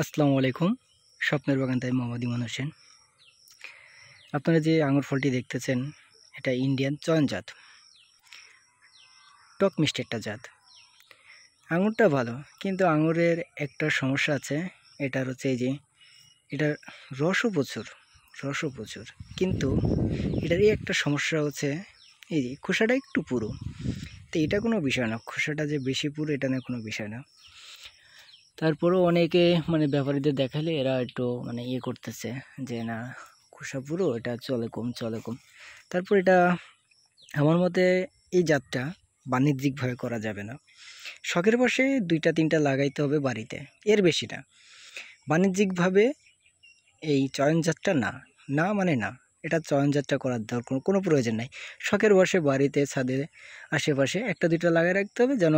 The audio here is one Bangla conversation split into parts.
আসসালামু আলাইকুম। স্বপ্নের বাগান তাই মোহাম্মদ ইমন হোসেন। আপনারা যে আঙুর ফলটি দেখতেছেন, এটা ইন্ডিয়ান চয়ন জাত, টক মিষ্টি একটা জাত। আঙুরটা ভালো, কিন্তু আঙুরের একটা সমস্যা আছে। এটার হচ্ছে এই যে এটার রসও প্রচুর, কিন্তু এটার এই একটা সমস্যা হচ্ছে এই যে খোসাটা একটু পুরো। তো এটা কোনো বিষয় না, খোসাটা যে বেশি পুরো এটা নিয়ে কোনো বিষয় না। তারপরেও অনেকে ব্যাপারীদের দেখালে এরা একটু ইয়ে করতেছে যে না, খোসা পুরো, এটা চলে কম। তারপর এটা আমার মতে এই জাতটা বাণিজ্যিকভাবে করা যাবে না। শখের বশে 2-3টা লাগাইতে হবে বাড়িতে, এর বেশি না। বাণিজ্যিকভাবে এই চয়ন জাতটা না, এটা চয়ন জাতটা করার দরকার কোনো প্রয়োজন নাই। শখের বশে বাড়িতে ছাদে আশেপাশে 1-2টা লাগাই রাখতে হবে, যেন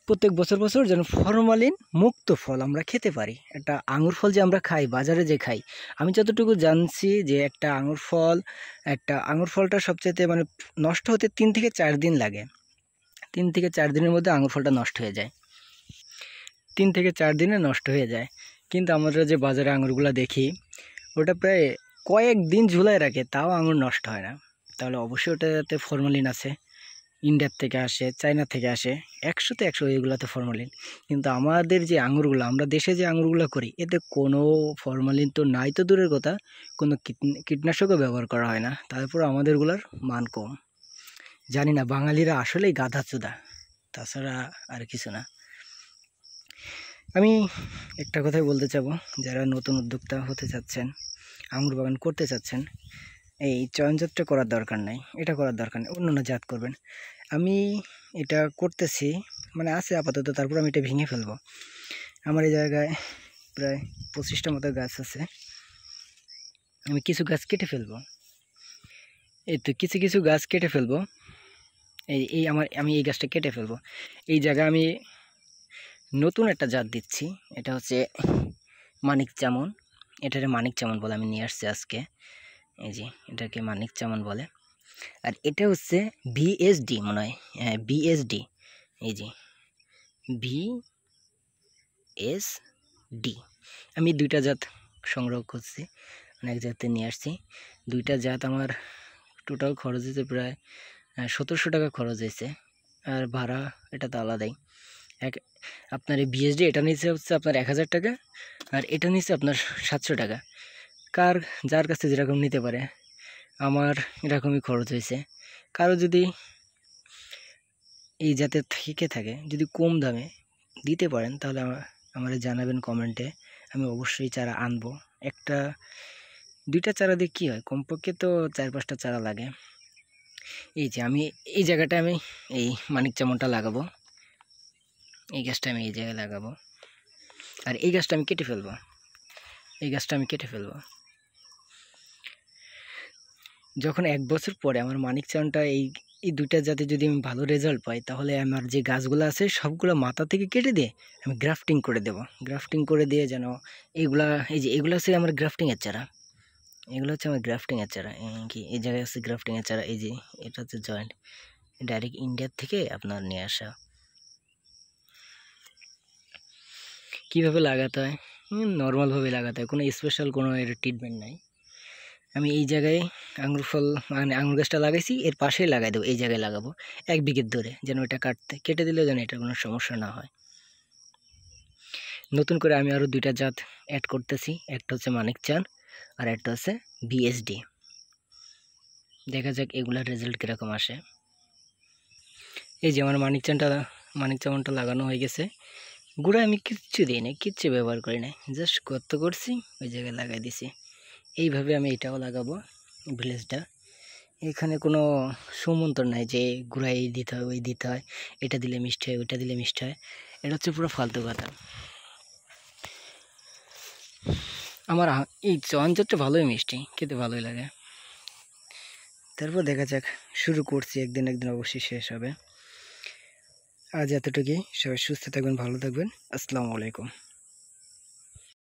প্রত্যেক বছর যেন ফরমালিন মুক্ত ফল আমরা খেতে পারি। একটা আঙুর ফল যে আমরা খাই, বাজারে যে খাই, আমি যতটুকু জানছি যে একটা আঙুর ফলটা সবচেয়ে নষ্ট হতে 3 থেকে 4 দিন লাগে। 3 থেকে 4 দিনের মধ্যে আঙুর ফলটা নষ্ট হয়ে যায়, 3 থেকে 4 দিনে নষ্ট হয়ে যায়। কিন্তু আমরা যে বাজারে আঙুরগুলো দেখি, ওটা প্রায় কয়েকদিন ঝুলায় রাখে, তাও আঙুর নষ্ট হয় না। তাহলে অবশ্যই ওটাতে ফরমালিন আছে, ইন্ডিয়ার থেকে আসে, চায়না থেকে আসে, 100-তে 100 এগুলোতে ফরমালিন। কিন্তু আমাদের যে আঙুরগুলো, আমরা দেশে যে আঙুরগুলো করি, এতে কোনো ফরমালিন তো নাই, তো দূরের কথা, কোনো কীটনাশকও ব্যবহার করা হয় না। তারপর আমাদেরগুলোর মান কম। জানি না, বাঙালিরা আসলেই গাধাচোদা, তাছাড়া আর কিছু না। আমি একটা কথাই বলতে চাবো, যারা নতুন উদ্যোক্তা হতে চাচ্ছেন, আঙুর বাগান করতে চাচ্ছেন, এই চয়নজাতটা করার দরকার নাই, এটা করার দরকার নেই, অন্য জাত করবেন। আমি এটা করতেছি, আছে আপাতত, তারপর আমি এটা ভেঙে ফেলবো। আমার এই জায়গায় প্রায় 25টা মতো গাছ আছে, আমি কিছু গাছ কেটে ফেলবো। এই তো কিছু গাছ কেটে ফেলবো। আমি এই গাছটা কেটে ফেলবো। এই জায়গায় আমি নতুন একটা জাত দিচ্ছি, এটা হচ্ছে মানিক চামন। এটারে মানিক চামন বলে আমি নিয়ে আসছি আজকে। এই যে এটাকে মানিক চামন বলে। আর এটা হচ্ছে বিএসডি, মনে হয়, হ্যাঁ বিএসডি। এই যে বিএসডি। আমি 2টা জাত সংগ্রহ করছি, অনেক জাতে নিয়ে আসছি। 2টা জাত আমার টোটাল খরচ হয়েছে প্রায় 1700 টাকা খরচ হয়েছে। আর ভাড়া এটা তো আলাদাই। আপনার এই বিএসডি এটা নিচ্ছে হচ্ছে আপনার 1000 টাকা, আর এটা নিচ্ছে আপনার 700 টাকা। যার কাছে যেরকম নিতে পারে, আমার এরকমই খরচ হয়েছে। কারো যদি এই জাতের থেকে থাকে, যদি কম দামে দিতে পারেন, তাহলে আমারে জানাবেন কমেন্টে, আমি অবশ্যই চারা আনবো। 2টা চারা দিয়ে কী হয়, কমপক্ষে তো 4-5টা চারা লাগে। এই যে আমি এই জায়গাটা আমি এই মানিক চামনটা লাগাবো, এই গাছটা আমি এই জায়গায় লাগাবো। আর এই গাছটা আমি কেটে ফেলবো। যখন 1 বছর পরে আমার মানিক চামনটা এই 2টা জাতে যদি আমি ভালো রেজাল্ট পাই, তাহলে আমার যে গাছগুলো আছে সবগুলো মাথা থেকে কেটে দিয়ে আমি গ্রাফটিং করে দেব। গ্রাফটিং করে দিয়ে যেন এইগুলা, এই যে এগুলো আছে আমার গ্রাফটিংয়ের চারা, এগুলো হচ্ছে আমার গ্রাফটিংয়ের চারা। এই জায়গায় আছে গ্রাফটিংয়ের চারা। এই যে এটা হচ্ছে জয়েন্ট, ডাইরেক্ট ইন্ডিয়ার থেকে আপনার নিয়ে আসা। কীভাবে লাগাতে হয়? নর্মালভাবে লাগাতে হয়, কোনো স্পেশাল কোনো এর ট্রিটমেন্ট নাই। আমি এই জায়গায় আঙুর গাছটা লাগাইছি, এর পাশেই লাগাই দেবো, এই জায়গায় লাগাবো 1 বিঘের ধরে, যেন এটা কেটে দিলে যেন এটার কোনো সমস্যা না হয়। নতুন করে আমি আরও 2টা জাত অ্যাড করতেছি, একটা হচ্ছে মানিক চান আর একটা হচ্ছে বিএসডি। দেখা যাক এগুলার রেজাল্ট কীরকম আসে। এই যে আমার মানিক চামনটা লাগানো হয়ে গেছে। গুঁড়া আমি কিচ্ছু দিই না, কিচ্ছু ব্যবহার করি না, জাস্ট গর্ত করছি, ওই জায়গায় লাগাই দিছি। এইভাবে আমি এটাও লাগাবো, ভিলেজটা। এখানে কোনো সুমন্ত্র নাই যে গুঁড়া এই দিতে হয়, ওই দিতে হয়, এটা দিলে মিষ্টি হয়, ওইটা দিলে মিষ্টি হয়। এটা হচ্ছে পুরো ফালতু কথা। আমার এই চয়নজাতটা ভালোই মিষ্টি, খেতে ভালোই লাগে। তারপর দেখা যাক, শুরু করছি, একদিন অবশ্যই শেষ হবে। আজ এতটুকুই। সবাই সুস্থ থাকবেন, ভালো থাকবেন। আসসালামু আলাইকুম।